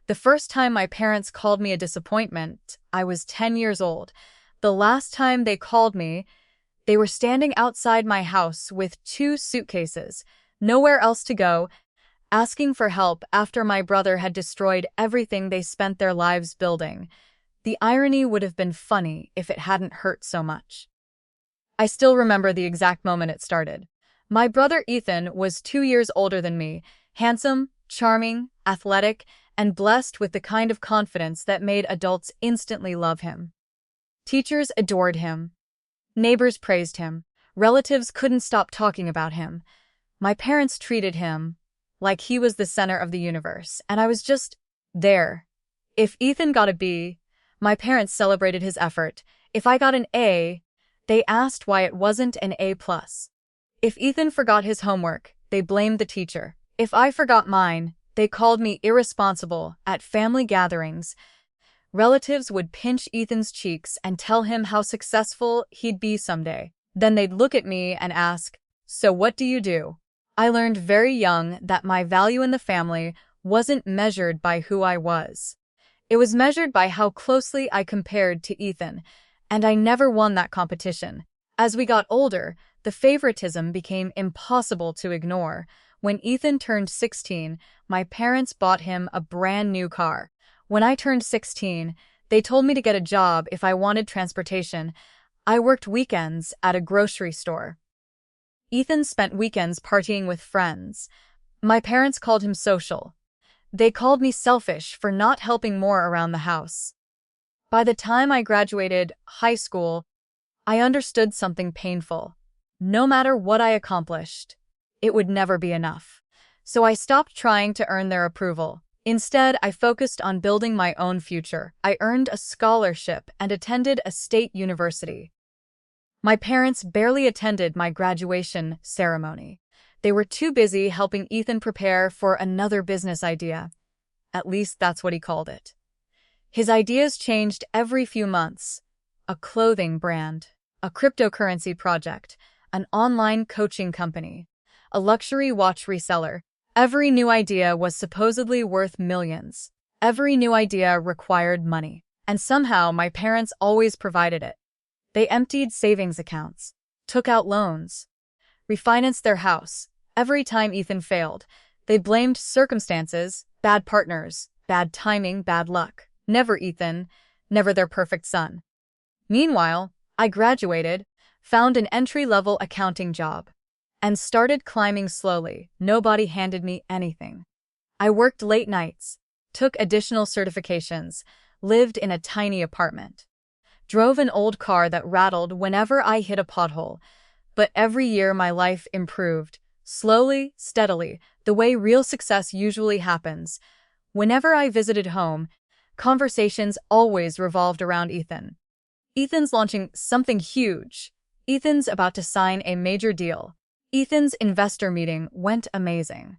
The first time my parents called me a disappointment, I was 10 years old. The last time they called me, they were standing outside my house with 2 suitcases, nowhere else to go, asking for help after my brother had destroyed everything they spent their lives building. The irony would have been funny if it hadn't hurt so much. I still remember the exact moment it started. My brother Ethan was 2 years older than me, handsome, charming, athletic, and blessed with the kind of confidence that made adults instantly love him. Teachers adored him. Neighbors praised him. Relatives couldn't stop talking about him. My parents treated him like he was the center of the universe, and I was just there. If Ethan got a B, my parents celebrated his effort. If I got an A, they asked why it wasn't an A+. If Ethan forgot his homework, they blamed the teacher. If I forgot mine, they called me irresponsible. At family gatherings, relatives would pinch Ethan's cheeks and tell him how successful he'd be someday. Then they'd look at me and ask, "So what do you do?" I learned very young that my value in the family wasn't measured by who I was. It was measured by how closely I compared to Ethan, and I never won that competition. As we got older, the favoritism became impossible to ignore. When Ethan turned 16, my parents bought him a brand new car. When I turned 16, they told me to get a job if I wanted transportation. I worked weekends at a grocery store. Ethan spent weekends partying with friends. My parents called him social. They called me selfish for not helping more around the house. By the time I graduated high school, I understood something painful. No matter what I accomplished, it would never be enough. So I stopped trying to earn their approval. Instead, I focused on building my own future. I earned a scholarship and attended a state university. My parents barely attended my graduation ceremony. They were too busy helping Ethan prepare for another business idea. At least that's what he called it. His ideas changed every few months. A clothing brand, a cryptocurrency project, an online coaching company, a luxury watch reseller. Every new idea was supposedly worth millions. Every new idea required money. And somehow my parents always provided it. They emptied savings accounts, took out loans, refinanced their house. Every time Ethan failed, they blamed circumstances, bad partners, bad timing, bad luck. Never Ethan, never their perfect son. Meanwhile, I graduated, found an entry-level accounting job, and started climbing slowly. Nobody handed me anything. I worked late nights, took additional certifications, lived in a tiny apartment, drove an old car that rattled whenever I hit a pothole. But every year my life improved, slowly, steadily, the way real success usually happens. Whenever I visited home, conversations always revolved around Ethan. Ethan's launching something huge. Ethan's about to sign a major deal. Ethan's investor meeting went amazing.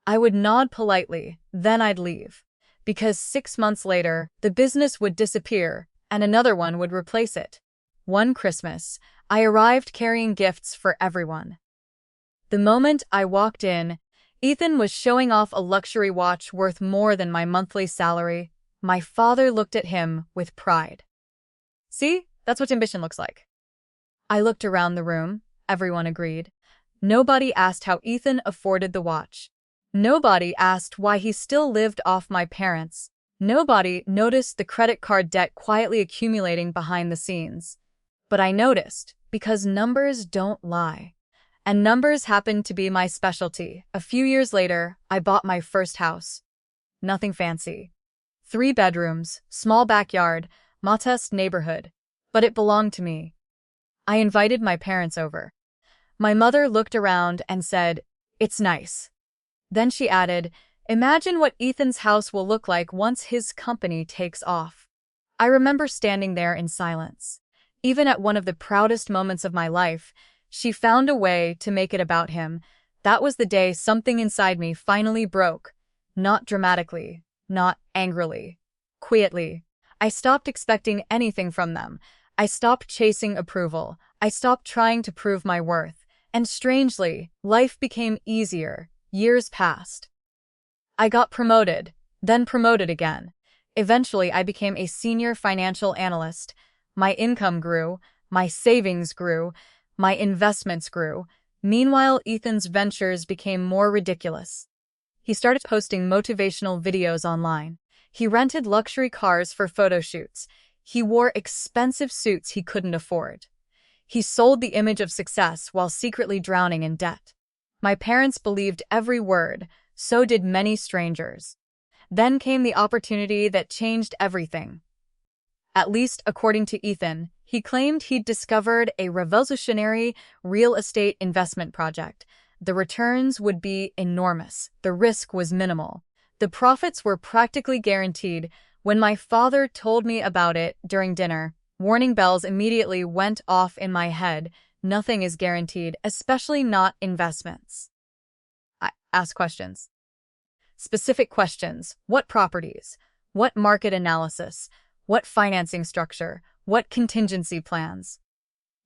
I would nod politely, then I'd leave. Because 6 months later, the business would disappear, and another one would replace it. One Christmas, I arrived carrying gifts for everyone. The moment I walked in, Ethan was showing off a luxury watch worth more than my monthly salary. My father looked at him with pride. "See, that's what ambition looks like." I looked around the room. Everyone agreed. Nobody asked how Ethan afforded the watch. Nobody asked why he still lived off my parents. Nobody noticed the credit card debt quietly accumulating behind the scenes. But I noticed, because numbers don't lie. And numbers happened to be my specialty. A few years later, I bought my first house. Nothing fancy. 3 bedrooms, small backyard, modest neighborhood. But it belonged to me. I invited my parents over. My mother looked around and said, "It's nice." Then she added, "Imagine what Ethan's house will look like once his company takes off." I remember standing there in silence. Even at one of the proudest moments of my life, she found a way to make it about him. That was the day something inside me finally broke. Not dramatically, not angrily, quietly. I stopped expecting anything from them. I stopped chasing approval. I stopped trying to prove my worth. And strangely, life became easier. Years passed. I got promoted, then promoted again. Eventually, I became a senior financial analyst. My income grew, my savings grew, my investments grew. Meanwhile, Ethan's ventures became more ridiculous. He started posting motivational videos online. He rented luxury cars for photo shoots. He wore expensive suits he couldn't afford. He sold the image of success while secretly drowning in debt. My parents believed every word, so did many strangers. Then came the opportunity that changed everything. At least according to Ethan, he claimed he'd discovered a revolutionary real estate investment project. The returns would be enormous. The risk was minimal. The profits were practically guaranteed. When my father told me about it during dinner, warning bells immediately went off in my head. Nothing is guaranteed, especially not investments. I asked questions. Specific questions. What properties? What market analysis? What financing structure? What contingency plans?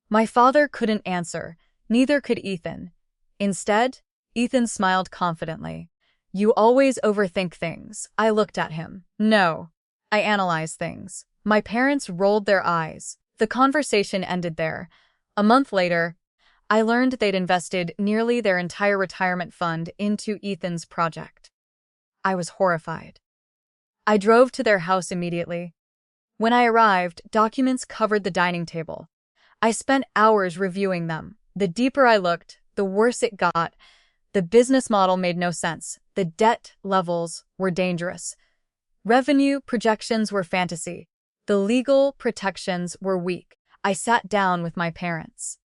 My father couldn't answer. Neither could Ethan. Instead, Ethan smiled confidently. You always overthink things. I looked at him. No. I analyze things. My parents rolled their eyes. The conversation ended there. A month later, I learned they'd invested nearly their entire retirement fund into Ethan's project. I was horrified. I drove to their house immediately. When I arrived, documents covered the dining table. I spent hours reviewing them. The deeper I looked, the worse it got. The business model made no sense. The debt levels were dangerous. Revenue projections were fantasy. The legal protections were weak. I sat down with my parents.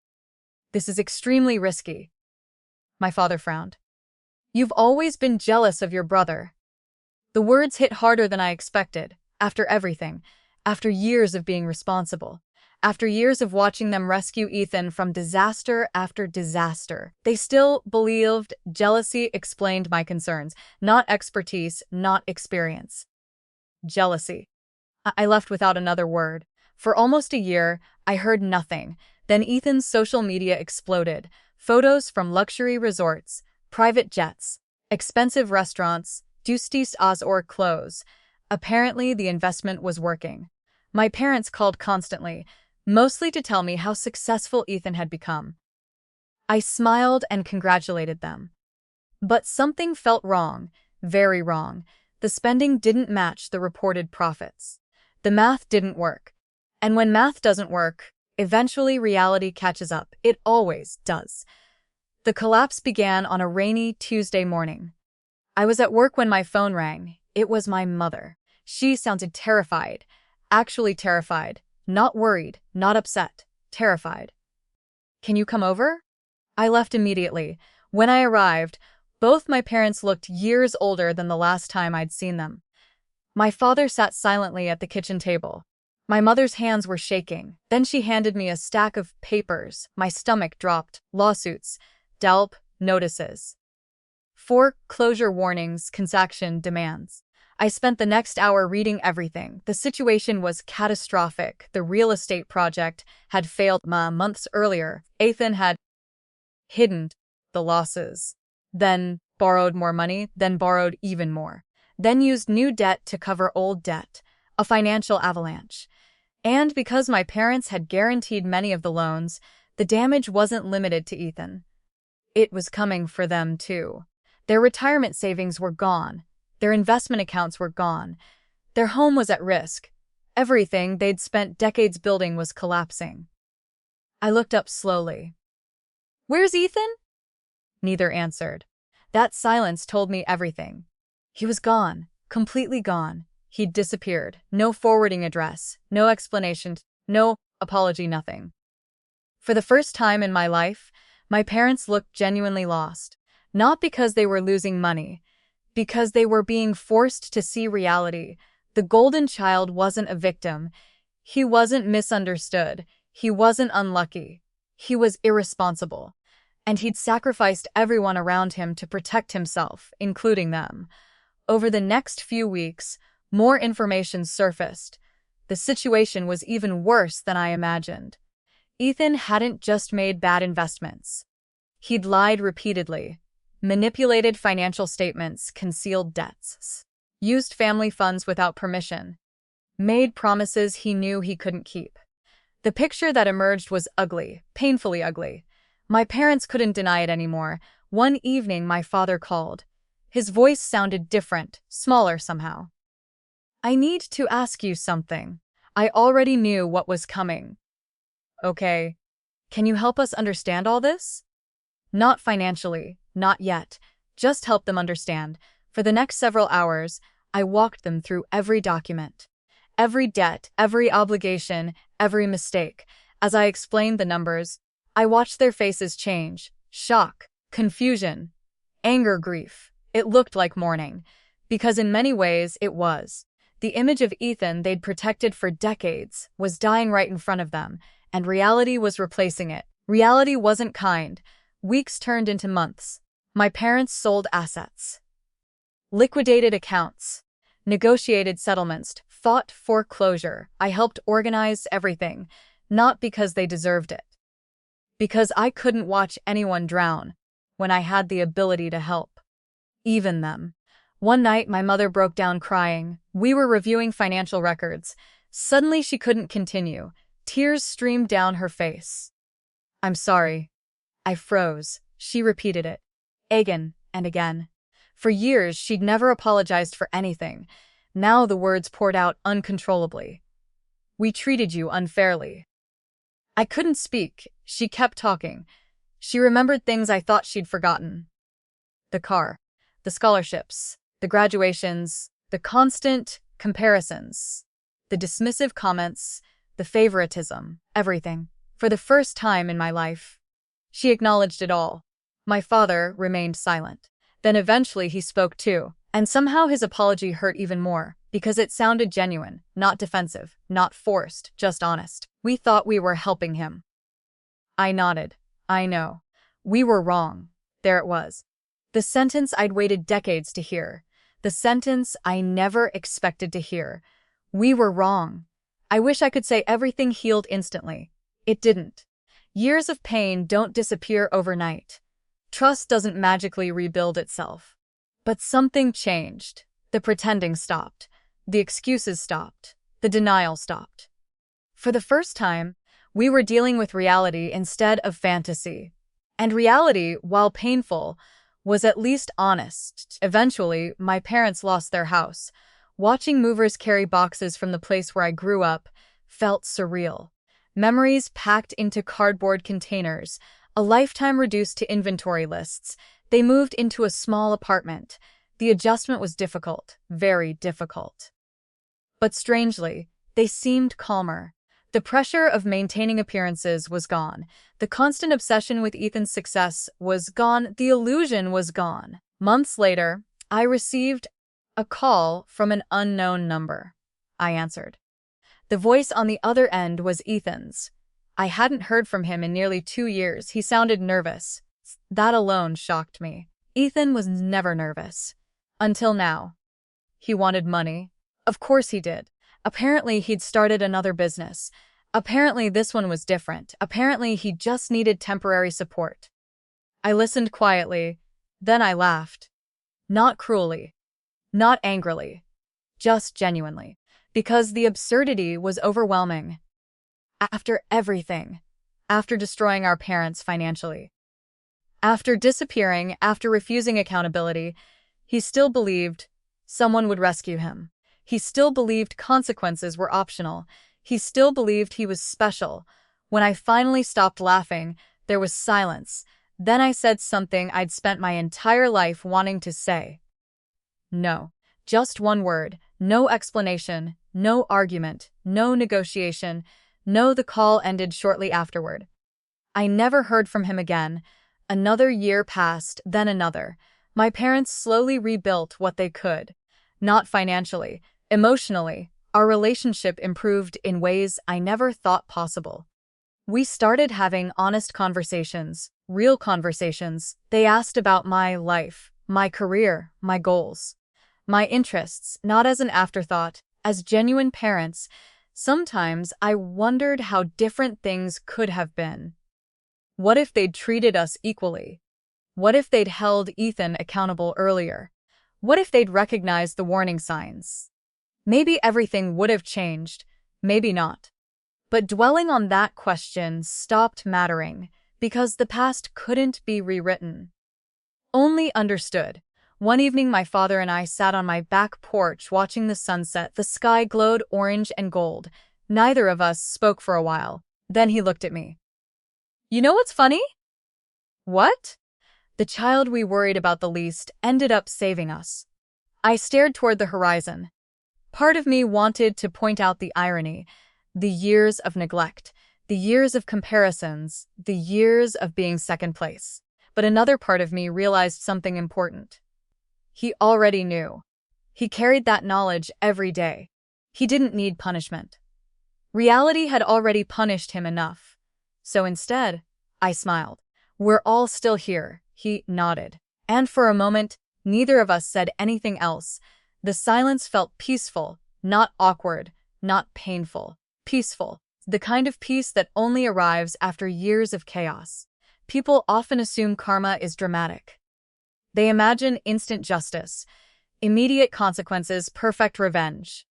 This is extremely risky. My father frowned. You've always been jealous of your brother. The words hit harder than I expected. After everything, after years of being responsible, after years of watching them rescue Ethan from disaster after disaster, they still believed jealousy explained my concerns, not expertise, not experience. Jealousy. I left without another word. For almost a year, I heard nothing. Then Ethan's social media exploded. Photos from luxury resorts, private jets, expensive restaurants, Justis as or clothes. Apparently, the investment was working. My parents called constantly, mostly to tell me how successful Ethan had become. I smiled and congratulated them. But something felt wrong, very wrong. The spending didn't match the reported profits. The math didn't work. And when math doesn't work, eventually reality catches up. It always does. The collapse began on a rainy Tuesday morning. I was at work when my phone rang. It was my mother. She sounded terrified. Actually terrified. Not worried, not upset. Terrified. Can you come over? I left immediately. When I arrived, both my parents looked years older than the last time I'd seen them. My father sat silently at the kitchen table. My mother's hands were shaking. Then she handed me a stack of papers. My stomach dropped. Lawsuits, DELP, notices, foreclosure warnings, transaction demands. I spent the next hour reading everything. The situation was catastrophic. The real estate project had failed months earlier. Ethan had hidden the losses, then borrowed more money, then borrowed even more, then used new debt to cover old debt, a financial avalanche. And because my parents had guaranteed many of the loans, the damage wasn't limited to Ethan. It was coming for them too. Their retirement savings were gone. Their investment accounts were gone. Their home was at risk. Everything they'd spent decades building was collapsing. I looked up slowly. Where's Ethan? Neither answered. That silence told me everything. He was gone, completely gone. He'd disappeared. No forwarding address, no explanation, no apology, nothing. For the first time in my life, my parents looked genuinely lost. Not because they were losing money, because they were being forced to see reality. The golden child wasn't a victim. He wasn't misunderstood. He wasn't unlucky. He was irresponsible. And he'd sacrificed everyone around him to protect himself, including them. Over the next few weeks, more information surfaced. The situation was even worse than I imagined. Ethan hadn't just made bad investments. He'd lied repeatedly, manipulated financial statements, concealed debts. used family funds without permission, made promises he knew he couldn't keep. The picture that emerged was ugly, painfully ugly. My parents couldn't deny it anymore. One evening, my father called. His voice sounded different, smaller somehow. "I need to ask you something." I already knew what was coming. "Okay. Can you help us understand all this?" "Not financially, not yet. Just help them understand." For the next several hours, I walked them through every document, every debt, every obligation, every mistake. As I explained the numbers, I watched their faces change. Shock, confusion, anger, grief. It looked like mourning, because in many ways it was. The image of Ethan they'd protected for decades was dying right in front of them, and reality was replacing it. Reality wasn't kind. Weeks turned into months. My parents sold assets, liquidated accounts, negotiated settlements, fought foreclosure. I helped organize everything, not because they deserved it, because I couldn't watch anyone drown when I had the ability to help, even them. One night, my mother broke down crying. We were reviewing financial records. Suddenly, she couldn't continue. Tears streamed down her face. "I'm sorry." I froze. She repeated it, again and again. For years, she'd never apologized for anything. Now the words poured out uncontrollably. "We treated you unfairly." I couldn't speak. She kept talking. She remembered things I thought she'd forgotten. The car, the scholarships, the graduations, the constant comparisons, the dismissive comments, the favoritism, everything. For the first time in my life, she acknowledged it all. My father remained silent. Then eventually he spoke too, and somehow his apology hurt even more, because it sounded genuine, not defensive, not forced, just honest. "We thought we were helping him." I nodded. "I know. We were wrong." There it was. The sentence I'd waited decades to hear. The sentence I never expected to hear. We were wrong. I wish I could say everything healed instantly. It didn't. Years of pain don't disappear overnight. Trust doesn't magically rebuild itself. But something changed. The pretending stopped. The excuses stopped. The denial stopped. For the first time, we were dealing with reality instead of fantasy. And reality, while painful, was at least honest. Eventually, my parents lost their house. Watching movers carry boxes from the place where I grew up felt surreal. Memories packed into cardboard containers, a lifetime reduced to inventory lists. They moved into a small apartment. The adjustment was difficult, very difficult. But strangely, they seemed calmer. The pressure of maintaining appearances was gone. The constant obsession with Ethan's success was gone. The illusion was gone. Months later, I received a call from an unknown number. I answered. The voice on the other end was Ethan's. I hadn't heard from him in nearly 2 years. He sounded nervous. That alone shocked me. Ethan was never nervous. Until now. He wanted money. Of course he did. Apparently he'd started another business. Apparently this one was different. Apparently he just needed temporary support. I listened quietly. Then I laughed. Not cruelly. Not angrily. Just genuinely. Because the absurdity was overwhelming. After everything. After destroying our parents financially. After disappearing, after refusing accountability, he still believed someone would rescue him. He still believed consequences were optional. He still believed he was special. When I finally stopped laughing, there was silence. Then I said something I'd spent my entire life wanting to say. No. Just one word. No explanation. No argument. No negotiation. No, the call ended shortly afterward. I never heard from him again. Another year passed, then another. My parents slowly rebuilt what they could. Not financially. Emotionally, our relationship improved in ways I never thought possible. We started having honest conversations, real conversations. They asked about my life, my career, my goals, my interests, not as an afterthought, as genuine parents. Sometimes I wondered how different things could have been. What if they'd treated us equally? What if they'd held Ethan accountable earlier? What if they'd recognized the warning signs? Maybe everything would have changed, maybe not. But dwelling on that question stopped mattering because the past couldn't be rewritten. Only understood. One evening, my father and I sat on my back porch watching the sunset. The sky glowed orange and gold. Neither of us spoke for a while. Then he looked at me. You know what's funny? What? The child we worried about the least ended up saving us. I stared toward the horizon. Part of me wanted to point out the irony, the years of neglect, the years of comparisons, the years of being second place. But another part of me realized something important. He already knew. He carried that knowledge every day. He didn't need punishment. Reality had already punished him enough. So instead, I smiled. We're all still here, he nodded. And for a moment, neither of us said anything else. The silence felt peaceful, not awkward, not painful. Peaceful. The kind of peace that only arrives after years of chaos. People often assume karma is dramatic. They imagine instant justice, immediate consequences, perfect revenge.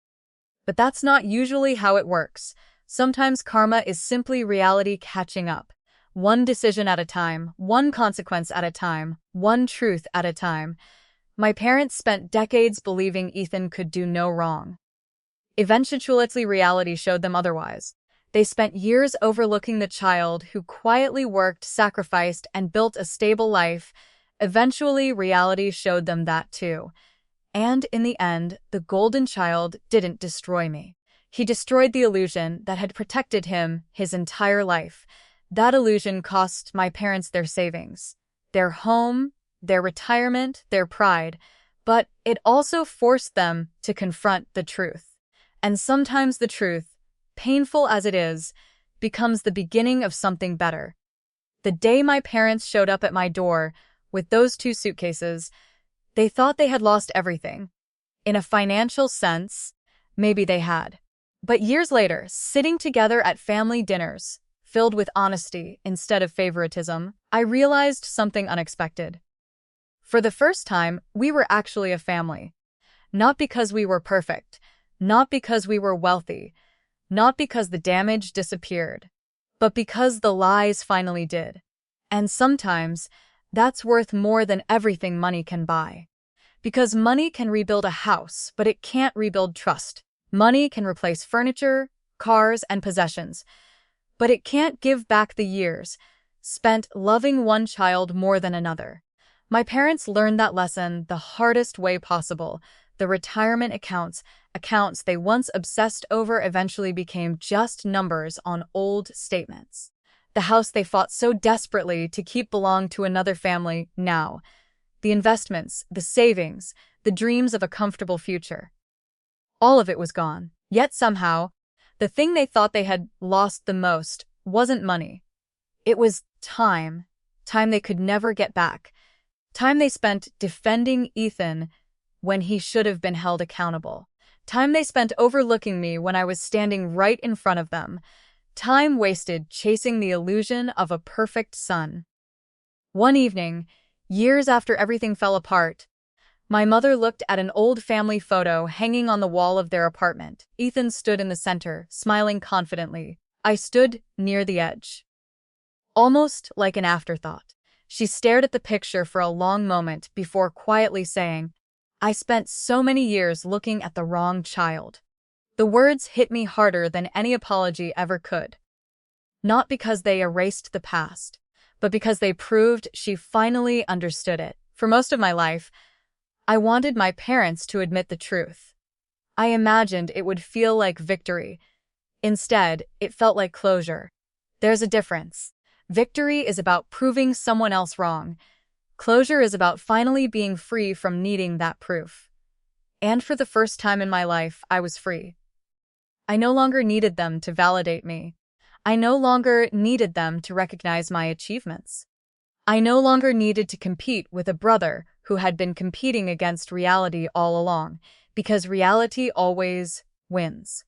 But that's not usually how it works. Sometimes karma is simply reality catching up. One decision at a time, one consequence at a time, one truth at a time. My parents spent decades believing Ethan could do no wrong. Eventually, reality showed them otherwise. They spent years overlooking the child who quietly worked, sacrificed, and built a stable life. Eventually, reality showed them that too. And in the end, the golden child didn't destroy me. He destroyed the illusion that had protected him his entire life. That illusion cost my parents their savings, their home, their retirement, their pride. But it also forced them to confront the truth. And sometimes the truth, painful as it is, becomes the beginning of something better. The day my parents showed up at my door with those 2 suitcases, they thought they had lost everything. In a financial sense, maybe they had. But years later, sitting together at family dinners, filled with honesty instead of favoritism, I realized something unexpected. For the first time, we were actually a family. Not because we were perfect, not because we were wealthy, not because the damage disappeared, but because the lies finally did. And sometimes, that's worth more than everything money can buy. Because money can rebuild a house, but it can't rebuild trust. Money can replace furniture, cars, and possessions, but it can't give back the years spent loving one child more than another. My parents learned that lesson the hardest way possible. The retirement accounts they once obsessed over eventually became just numbers on old statements. The house they fought so desperately to keep belonged to another family now. The investments, the savings, the dreams of a comfortable future. All of it was gone. Yet somehow, the thing they thought they had lost the most wasn't money. It was time. Time they could never get back. Time they spent defending Ethan when he should have been held accountable. Time they spent overlooking me when I was standing right in front of them. Time wasted chasing the illusion of a perfect son. One evening, years after everything fell apart, my mother looked at an old family photo hanging on the wall of their apartment. Ethan stood in the center, smiling confidently. I stood near the edge. Almost like an afterthought. She stared at the picture for a long moment before quietly saying, I spent so many years looking at the wrong child. The words hit me harder than any apology ever could. Not because they erased the past, but because they proved she finally understood it. For most of my life, I wanted my parents to admit the truth. I imagined it would feel like victory. Instead, it felt like closure. There's a difference. Victory is about proving someone else wrong. Closure is about finally being free from needing that proof. And for the first time in my life, I was free. I no longer needed them to validate me. I no longer needed them to recognize my achievements. I no longer needed to compete with a brother who had been competing against reality all along, because reality always wins.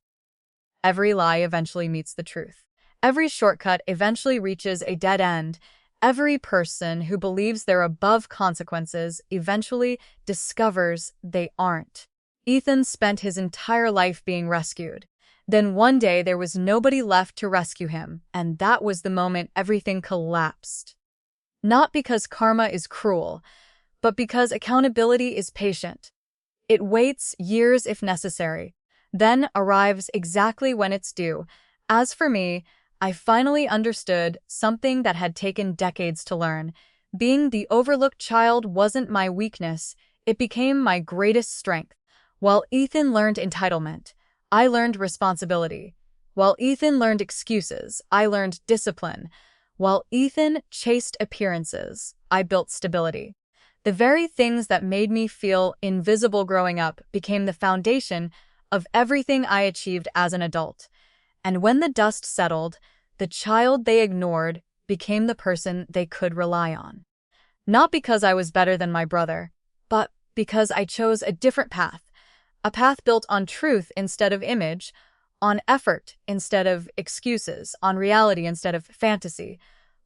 Every lie eventually meets the truth. Every shortcut eventually reaches a dead end. Every person who believes they're above consequences eventually discovers they aren't. Ethan spent his entire life being rescued. Then one day there was nobody left to rescue him, and that was the moment everything collapsed. Not because karma is cruel, but because accountability is patient. It waits years if necessary, then arrives exactly when it's due. As for me, I finally understood something that had taken decades to learn. Being the overlooked child wasn't my weakness, it became my greatest strength. While Ethan learned entitlement, I learned responsibility. While Ethan learned excuses, I learned discipline. While Ethan chased appearances, I built stability. The very things that made me feel invisible growing up became the foundation of everything I achieved as an adult. And when the dust settled, the child they ignored became the person they could rely on. Not because I was better than my brother, but because I chose a different path. A path built on truth instead of image, on effort instead of excuses, on reality instead of fantasy.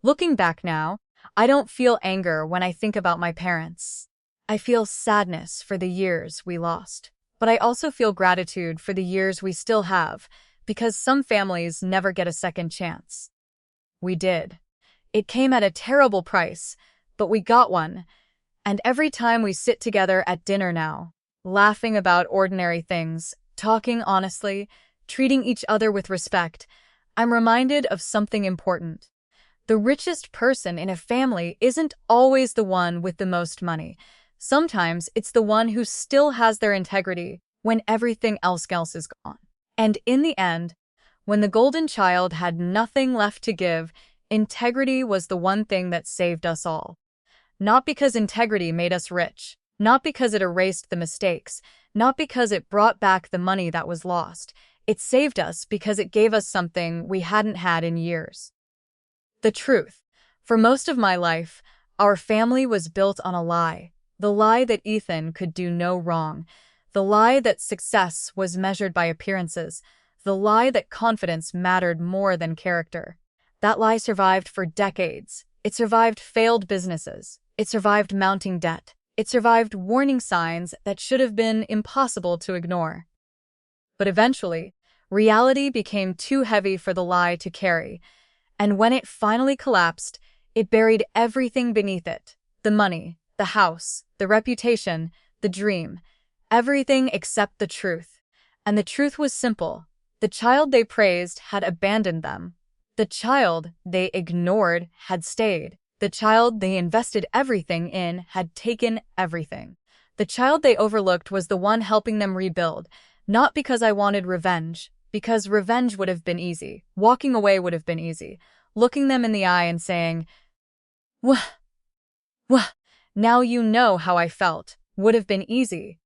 Looking back now, I don't feel anger when I think about my parents. I feel sadness for the years we lost. But I also feel gratitude for the years we still have, because some families never get a second chance. We did. It came at a terrible price, but we got one. And every time we sit together at dinner now, laughing about ordinary things, talking honestly, treating each other with respect, I'm reminded of something important. The richest person in a family isn't always the one with the most money. Sometimes it's the one who still has their integrity when everything else is gone. And in the end, when the golden child had nothing left to give, integrity was the one thing that saved us all. Not because integrity made us rich, not because it erased the mistakes, not because it brought back the money that was lost. It saved us because it gave us something we hadn't had in years. The truth. For most of my life, our family was built on a lie. The lie that Ethan could do no wrong. The lie that success was measured by appearances. The lie that confidence mattered more than character. That lie survived for decades. It survived failed businesses. It survived mounting debt. It survived warning signs that should have been impossible to ignore. But eventually, reality became too heavy for the lie to carry. And when it finally collapsed, it buried everything beneath it. The money, the house, the reputation, the dream. Everything except the truth. And the truth was simple. The child they praised had abandoned them. The child they ignored had stayed. The child they invested everything in had taken everything. The child they overlooked was the one helping them rebuild. Not because I wanted revenge, because revenge would have been easy. Walking away would have been easy. Looking them in the eye and saying, "Wah, wah, now you know how I felt," would have been easy.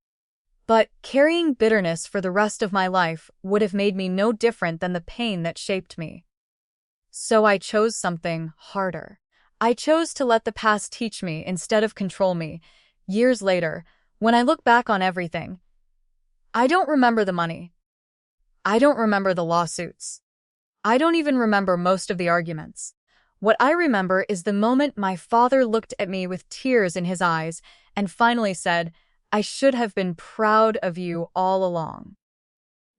But carrying bitterness for the rest of my life would have made me no different than the pain that shaped me. So I chose something harder. I chose to let the past teach me instead of control me. Years later, when I look back on everything, I don't remember the money. I don't remember the lawsuits. I don't even remember most of the arguments. What I remember is the moment my father looked at me with tears in his eyes and finally said, "I should have been proud of you all along."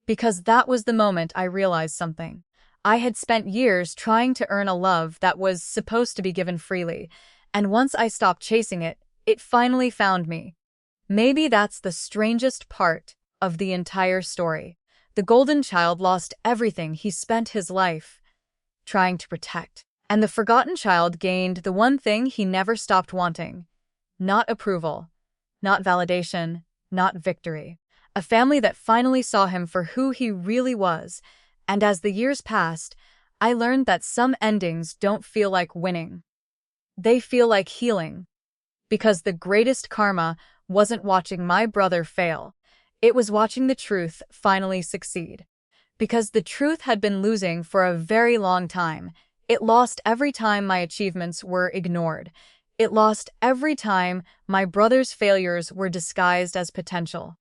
Because that was the moment I realized something. I had spent years trying to earn a love that was supposed to be given freely, and once I stopped chasing it, it finally found me. Maybe that's the strangest part of the entire story. The golden child lost everything he spent his life trying to protect, and the forgotten child gained the one thing he never stopped wanting. Not approval, not validation, not victory. A family that finally saw him for who he really was. And as the years passed, I learned that some endings don't feel like winning. They feel like healing. Because the greatest karma wasn't watching my brother fail. It was watching the truth finally succeed. Because the truth had been losing for a very long time. It lost every time my achievements were ignored. It lost every time my brother's failures were disguised as potential.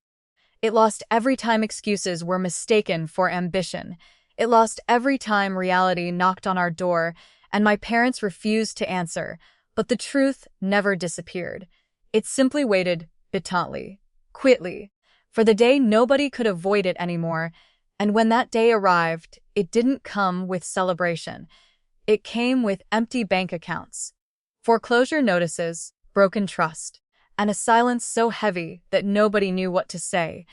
It lost every time excuses were mistaken for ambition. It lost every time reality knocked on our door and my parents refused to answer, but the truth never disappeared. It simply waited, petantly, quietly, for the day nobody could avoid it anymore, and when that day arrived, it didn't come with celebration. It came with empty bank accounts, foreclosure notices, broken trust, and a silence so heavy that nobody knew what to say.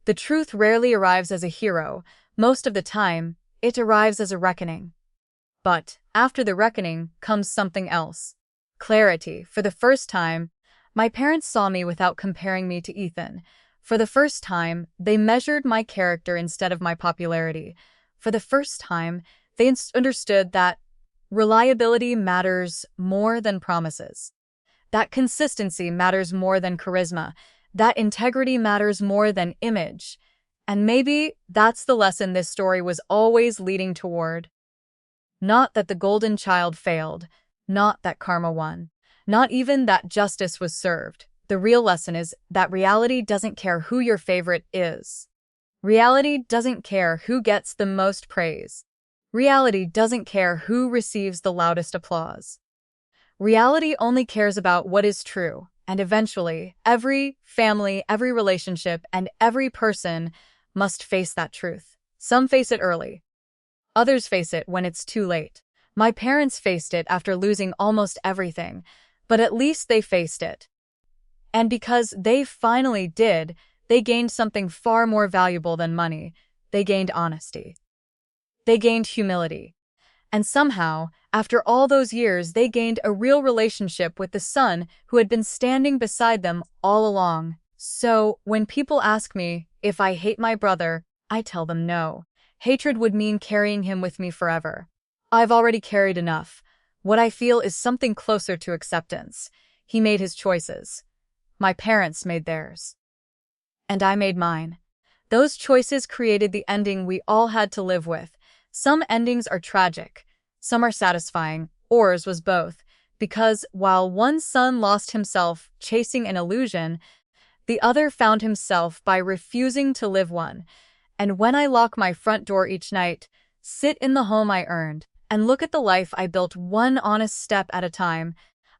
The truth rarely arrives as a hero. Most of the time, it arrives as a reckoning. But after the reckoning comes something else. Clarity. For the first time, my parents saw me without comparing me to Ethan. For the first time, they measured my character instead of my popularity. For the first time, they understood that reliability matters more than promises, that consistency matters more than charisma, that integrity matters more than image. And maybe that's the lesson this story was always leading toward. Not that the golden child failed, not that karma won, not even that justice was served. The real lesson is that reality doesn't care who your favorite is. Reality doesn't care who gets the most praise. Reality doesn't care who receives the loudest applause. Reality only cares about what is true, and eventually, every family, every relationship, and every person must face that truth. Some face it early. Others face it when it's too late. My parents faced it after losing almost everything, but at least they faced it. And because they finally did, they gained something far more valuable than money. They gained honesty. They gained humility. And somehow, after all those years, they gained a real relationship with the son who had been standing beside them all along. So, when people ask me if I hate my brother, I tell them no. Hatred would mean carrying him with me forever. I've already carried enough. What I feel is something closer to acceptance. He made his choices. My parents made theirs. And I made mine. Those choices created the ending we all had to live with. Some endings are tragic, some are satisfying. Ours was both, because while one son lost himself chasing an illusion, the other found himself by refusing to live one. And when I lock my front door each night, sit in the home I earned, and look at the life I built one honest step at a time,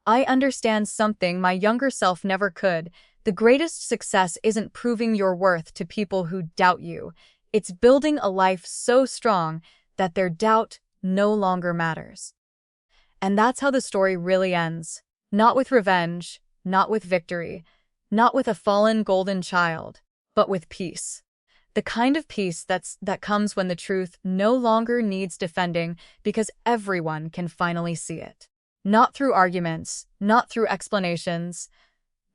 I understand something my younger self never could. The greatest success isn't proving your worth to people who doubt you. It's building a life so strong that their doubt no longer matters. And that's how the story really ends. Not with revenge, not with victory, not with a fallen golden child, but with peace. The kind of peace that comes when the truth no longer needs defending because everyone can finally see it. Not through arguments, not through explanations,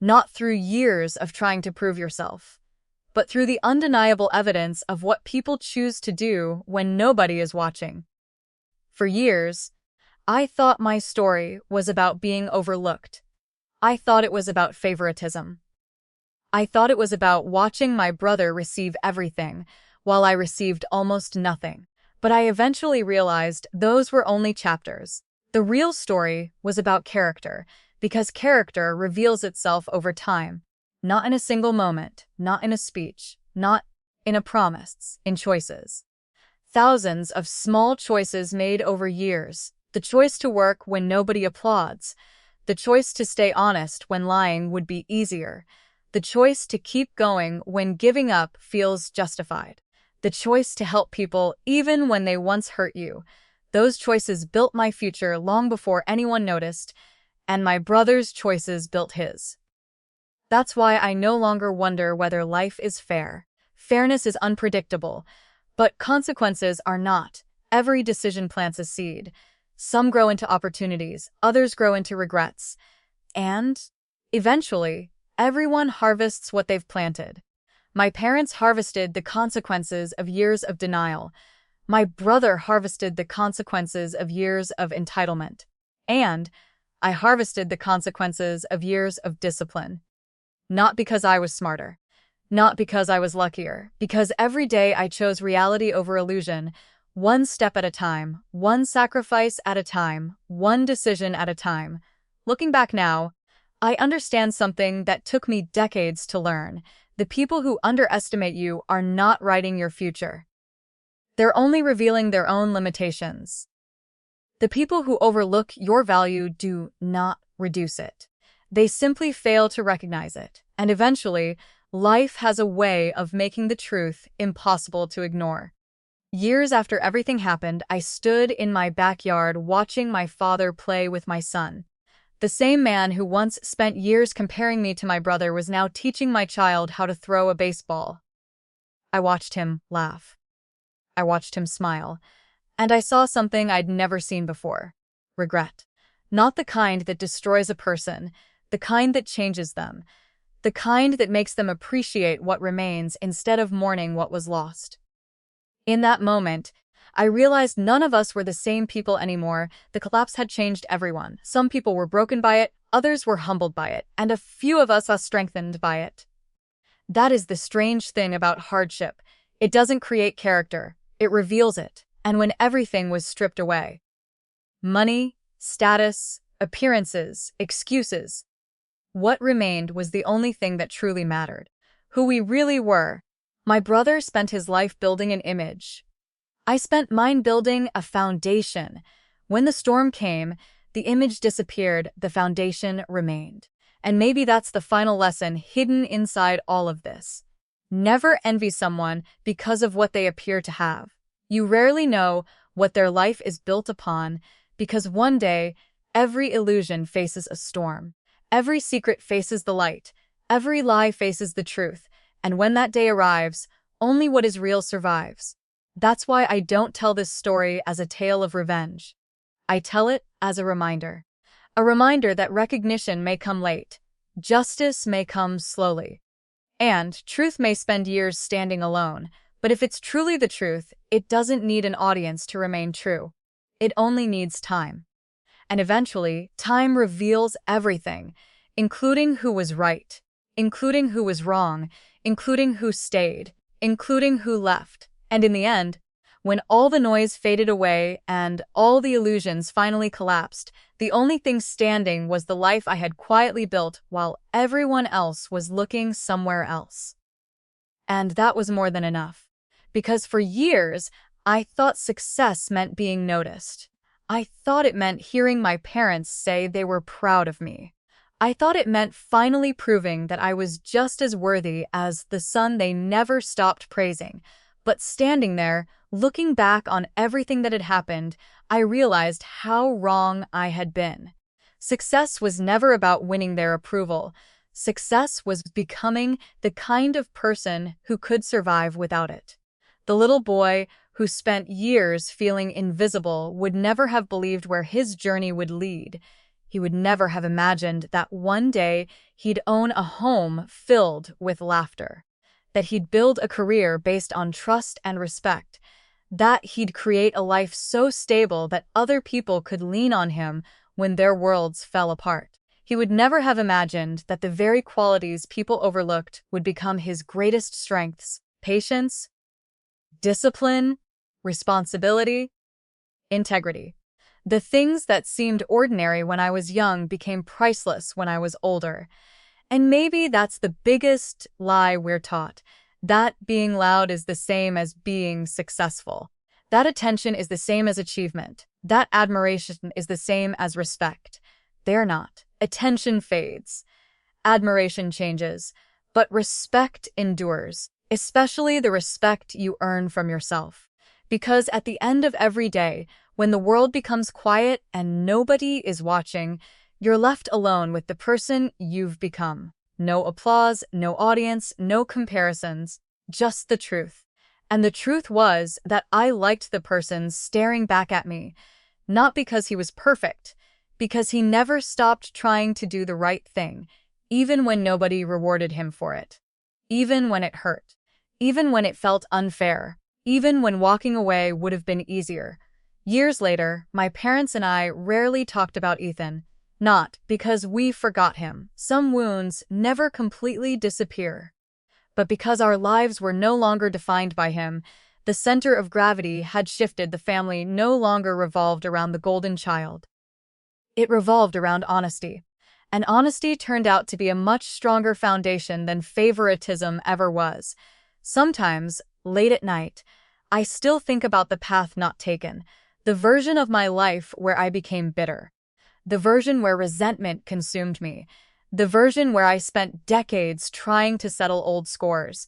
not through years of trying to prove yourself, but through the undeniable evidence of what people choose to do when nobody is watching. For years, I thought my story was about being overlooked. I thought it was about favoritism. I thought it was about watching my brother receive everything, while I received almost nothing. But I eventually realized those were only chapters. The real story was about character, because character reveals itself over time. Not in a single moment, not in a speech, not in a promise, in choices. Thousands of small choices made over years. The choice to work when nobody applauds. The choice to stay honest when lying would be easier. The choice to keep going when giving up feels justified. The choice to help people even when they once hurt you. Those choices built my future long before anyone noticed, and my brother's choices built his. That's why I no longer wonder whether life is fair. Fairness is unpredictable, but consequences are not. Every decision plants a seed. Some grow into opportunities, others grow into regrets. And, eventually, everyone harvests what they've planted. My parents harvested the consequences of years of denial. My brother harvested the consequences of years of entitlement. And I harvested the consequences of years of discipline. Not because I was smarter, not because I was luckier, because every day I chose reality over illusion, one step at a time, one sacrifice at a time, one decision at a time. Looking back now, I understand something that took me decades to learn. The people who underestimate you are not writing your future. They're only revealing their own limitations. The people who overlook your value do not reduce it. They simply fail to recognize it. And eventually, life has a way of making the truth impossible to ignore. Years after everything happened, I stood in my backyard watching my father play with my son. The same man who once spent years comparing me to my brother was now teaching my child how to throw a baseball. I watched him laugh. I watched him smile. And I saw something I'd never seen before. Regret. Not the kind that destroys a person, the kind that changes them, the kind that makes them appreciate what remains instead of mourning what was lost. In that moment, I realized none of us were the same people anymore. The collapse had changed everyone. Some people were broken by it, others were humbled by it, and a few of us are strengthened by it. That is the strange thing about hardship. It doesn't create character, it reveals it. And when everything was stripped away, money, status, appearances, excuses, what remained was the only thing that truly mattered. Who we really were. My brother spent his life building an image. I spent mine building a foundation. When the storm came, the image disappeared, the foundation remained. And maybe that's the final lesson hidden inside all of this. Never envy someone because of what they appear to have. You rarely know what their life is built upon, because one day, every illusion faces a storm. Every secret faces the light. Every lie faces the truth. And when that day arrives, only what is real survives. That's why I don't tell this story as a tale of revenge. I tell it as a reminder. A reminder that recognition may come late, justice may come slowly, and truth may spend years standing alone. But if it's truly the truth, it doesn't need an audience to remain true. It only needs time. And eventually, time reveals everything, including who was right, including who was wrong, including who stayed, including who left. And in the end, when all the noise faded away and all the illusions finally collapsed, the only thing standing was the life I had quietly built while everyone else was looking somewhere else. And that was more than enough. Because for years, I thought success meant being noticed. I thought it meant hearing my parents say they were proud of me. I thought it meant finally proving that I was just as worthy as the son they never stopped praising. But standing there, looking back on everything that had happened, I realized how wrong I had been. Success was never about winning their approval. Success was becoming the kind of person who could survive without it. The little boy who spent years feeling invisible would never have believed where his journey would lead. He would never have imagined that one day he'd own a home filled with laughter, that he'd build a career based on trust and respect, that he'd create a life so stable that other people could lean on him when their worlds fell apart. He would never have imagined that the very qualities people overlooked would become his greatest strengths: patience, discipline, responsibility, integrity. The things that seemed ordinary when I was young became priceless when I was older. And maybe that's the biggest lie we're taught, that being loud is the same as being successful. That attention is the same as achievement. That admiration is the same as respect. They're not. Attention fades. Admiration changes. But respect endures, especially the respect you earn from yourself. Because at the end of every day, when the world becomes quiet and nobody is watching, you're left alone with the person you've become. No applause, no audience, no comparisons, just the truth. And the truth was that I liked the person staring back at me, not because he was perfect, because he never stopped trying to do the right thing, even when nobody rewarded him for it. Even when it hurt. Even when it felt unfair. Even when walking away would have been easier. Years later, my parents and I rarely talked about Ethan. Not because we forgot him. Some wounds never completely disappear. But because our lives were no longer defined by him, the center of gravity had shifted. The family no longer revolved around the golden child. It revolved around honesty. And honesty turned out to be a much stronger foundation than favoritism ever was. Sometimes, late at night, I still think about the path not taken, The version of my life where I became bitter. The version where resentment consumed me. The version where I spent decades trying to settle old scores.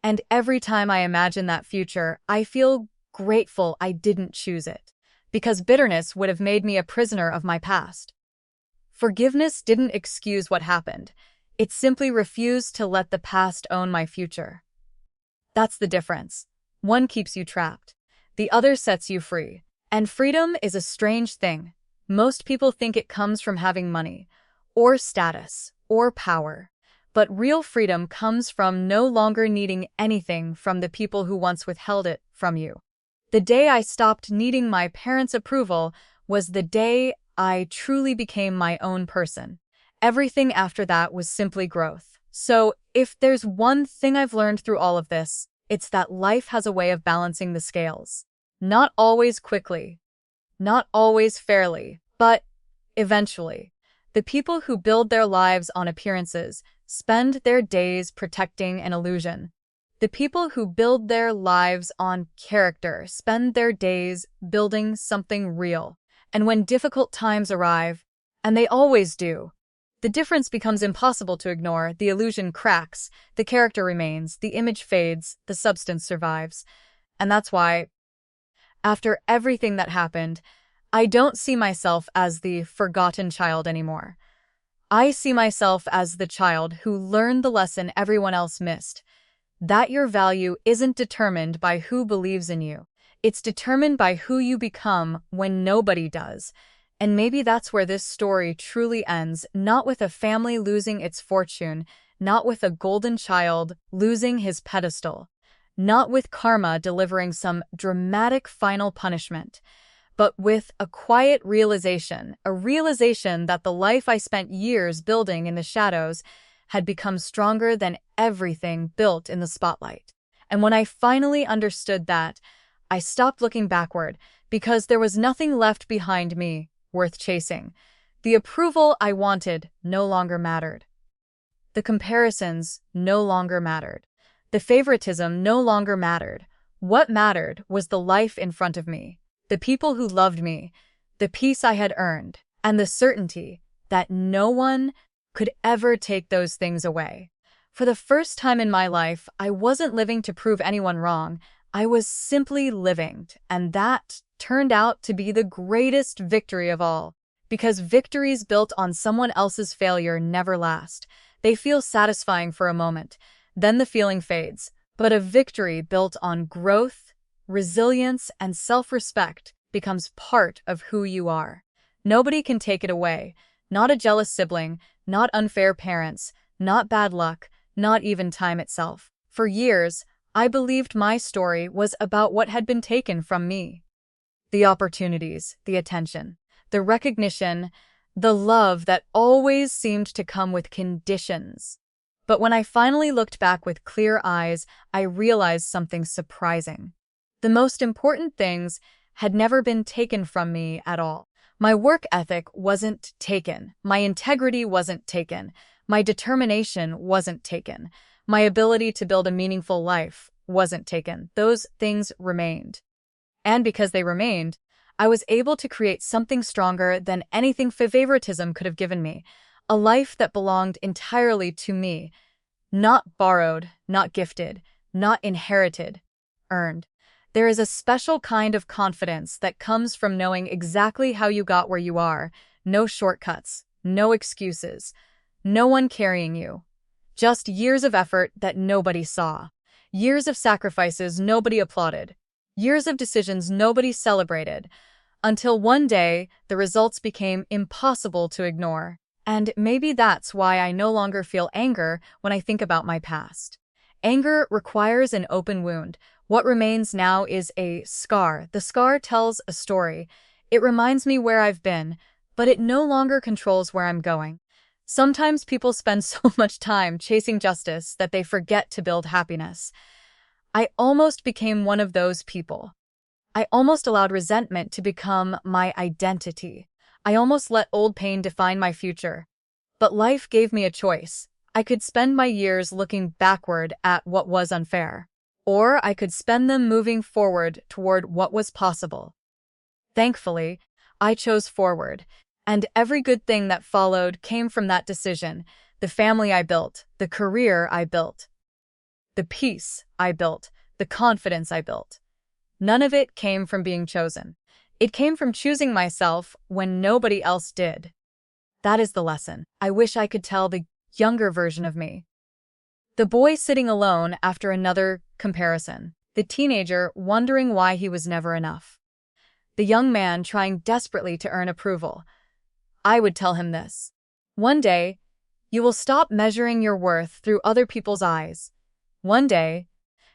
And every time I imagine that future, I feel grateful I didn't choose it. Because bitterness would have made me a prisoner of my past. Forgiveness didn't excuse what happened. It simply refused to let the past own my future. That's the difference. One keeps you trapped. The other sets you free. And freedom is a strange thing. Most people think it comes from having money, or status, or power. But real freedom comes from no longer needing anything from the people who once withheld it from you. The day I stopped needing my parents' approval was the day I truly became my own person. Everything after that was simply growth. So, if there's one thing I've learned through all of this, it's that life has a way of balancing the scales. Not always quickly, not always fairly, but eventually. The people who build their lives on appearances spend their days protecting an illusion. The people who build their lives on character spend their days building something real. And when difficult times arrive, and they always do, the difference becomes impossible to ignore, the illusion cracks, the character remains, the image fades, the substance survives. And that's why, after everything that happened, I don't see myself as the forgotten child anymore. I see myself as the child who learned the lesson everyone else missed. That your value isn't determined by who believes in you. It's determined by who you become when nobody does. And maybe that's where this story truly ends, not with a family losing its fortune, not with a golden child losing his pedestal, not with karma delivering some dramatic final punishment, but with a quiet realization, a realization that the life I spent years building in the shadows had become stronger than everything built in the spotlight. And when I finally understood that, I stopped looking backward because there was nothing left behind me worth chasing. The approval I wanted no longer mattered. The comparisons no longer mattered. The favoritism no longer mattered. What mattered was the life in front of me, the people who loved me, the peace I had earned, and the certainty that no one could ever take those things away. For the first time in my life, I wasn't living to prove anyone wrong. I was simply living, and that turned out to be the greatest victory of all. Because victories built on someone else's failure never last. They feel satisfying for a moment, then the feeling fades. But a victory built on growth, resilience, and self-respect becomes part of who you are. Nobody can take it away. Not a jealous sibling, not unfair parents, not bad luck, not even time itself. For years, I believed my story was about what had been taken from me. The opportunities, the attention, the recognition, the love that always seemed to come with conditions. But when I finally looked back with clear eyes, I realized something surprising. The most important things had never been taken from me at all. My work ethic wasn't taken. My integrity wasn't taken. My determination wasn't taken. My ability to build a meaningful life wasn't taken. Those things remained. And because they remained, I was able to create something stronger than anything favoritism could have given me. A life that belonged entirely to me. Not borrowed, not gifted, not inherited, earned. There is a special kind of confidence that comes from knowing exactly how you got where you are. No shortcuts, no excuses, no one carrying you. Just years of effort that nobody saw. Years of sacrifices nobody applauded. Years of decisions nobody celebrated. Until one day, the results became impossible to ignore. And maybe that's why I no longer feel anger when I think about my past. Anger requires an open wound. What remains now is a scar. The scar tells a story. It reminds me where I've been, but it no longer controls where I'm going. Sometimes people spend so much time chasing justice that they forget to build happiness. I almost became one of those people. I almost allowed resentment to become my identity. I almost let old pain define my future. But life gave me a choice. I could spend my years looking backward at what was unfair, or I could spend them moving forward toward what was possible. Thankfully, I chose forward, and every good thing that followed came from that decision. The family I built, the career I built, the peace I built, the confidence I built. None of it came from being chosen. It came from choosing myself when nobody else did. That is the lesson I wish I could tell the younger version of me. The boy sitting alone after another comparison. The teenager wondering why he was never enough. The young man trying desperately to earn approval. I would tell him this. One day, you will stop measuring your worth through other people's eyes. One day,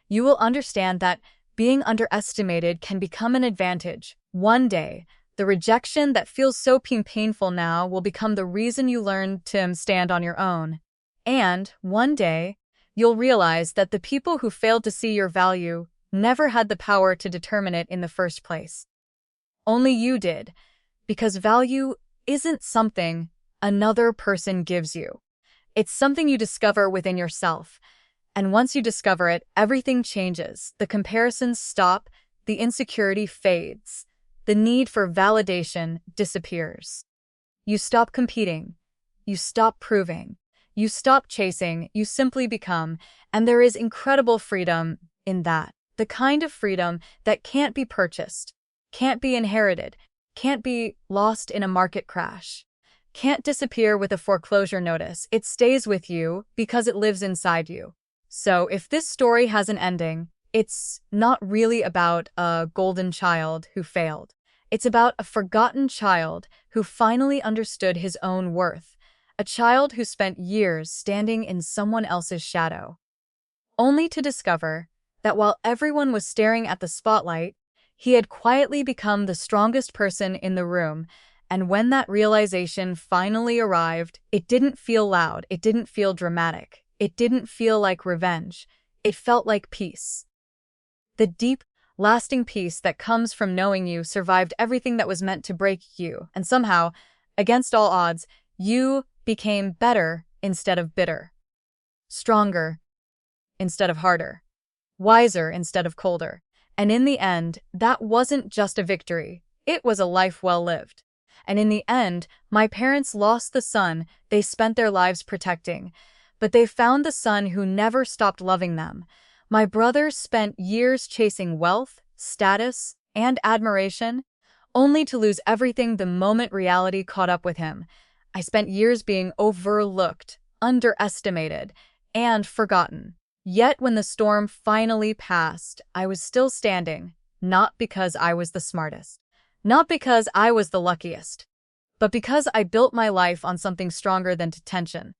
you will understand that being underestimated can become an advantage. One day, the rejection that feels so painful now will become the reason you learn to stand on your own. And one day, you'll realize that the people who failed to see your value never had the power to determine it in the first place. Only you did, because value isn't something another person gives you. It's something you discover within yourself. And once you discover it, everything changes. The comparisons stop, the insecurity fades, the need for validation disappears. You stop competing, you stop proving, you stop chasing, you simply become, and there is incredible freedom in that. The kind of freedom that can't be purchased, can't be inherited, can't be lost in a market crash, can't disappear with a foreclosure notice. It stays with you because it lives inside you. So if this story has an ending, it's not really about a golden child who failed. It's about a forgotten child who finally understood his own worth, a child who spent years standing in someone else's shadow, only to discover that while everyone was staring at the spotlight, he had quietly become the strongest person in the room. And when that realization finally arrived, it didn't feel loud, it didn't feel dramatic, it didn't feel like revenge, it felt like peace. The deep, lasting peace that comes from knowing you survived everything that was meant to break you, and somehow, against all odds, you became better instead of bitter, stronger instead of harder, wiser instead of colder. And in the end, that wasn't just a victory, it was a life well lived. And in the end, my parents lost the son they spent their lives protecting, but they found the son who never stopped loving them. My brother spent years chasing wealth, status, and admiration, only to lose everything the moment reality caught up with him. I spent years being overlooked, underestimated, and forgotten. Yet when the storm finally passed, I was still standing, not because I was the smartest, not because I was the luckiest, but because I built my life on something stronger than tension.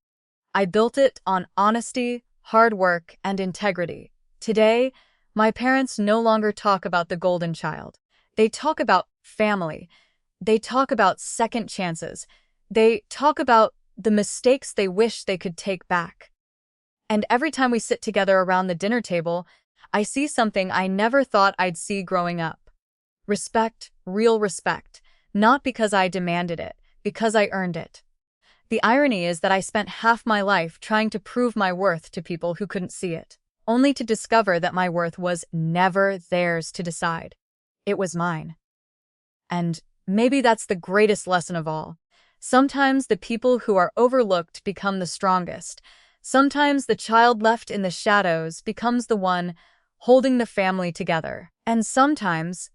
I built it on honesty, hard work, and integrity. Today, my parents no longer talk about the golden child. They talk about family. They talk about second chances. They talk about the mistakes they wish they could take back. And every time we sit together around the dinner table, I see something I never thought I'd see growing up. Respect, real respect, not because I demanded it, because I earned it. The irony is that I spent half my life trying to prove my worth to people who couldn't see it, only to discover that my worth was never theirs to decide. It was mine. And maybe that's the greatest lesson of all. Sometimes the people who are overlooked become the strongest. Sometimes the child left in the shadows becomes the one holding the family together. And sometimes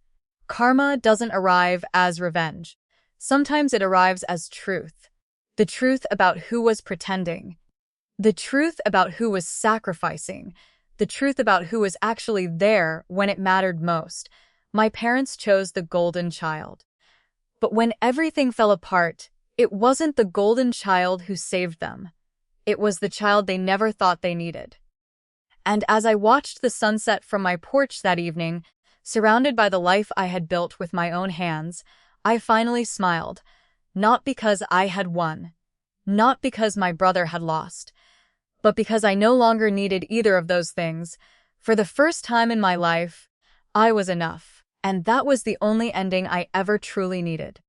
karma doesn't arrive as revenge. Sometimes it arrives as truth. The truth about who was pretending. The truth about who was sacrificing. The truth about who was actually there when it mattered most. My parents chose the golden child. But when everything fell apart, it wasn't the golden child who saved them. It was the child they never thought they needed. And as I watched the sunset from my porch that evening, surrounded by the life I had built with my own hands, I finally smiled. Not because I had won, not because my brother had lost, but because I no longer needed either of those things. For the first time in my life, I was enough. And that was the only ending I ever truly needed.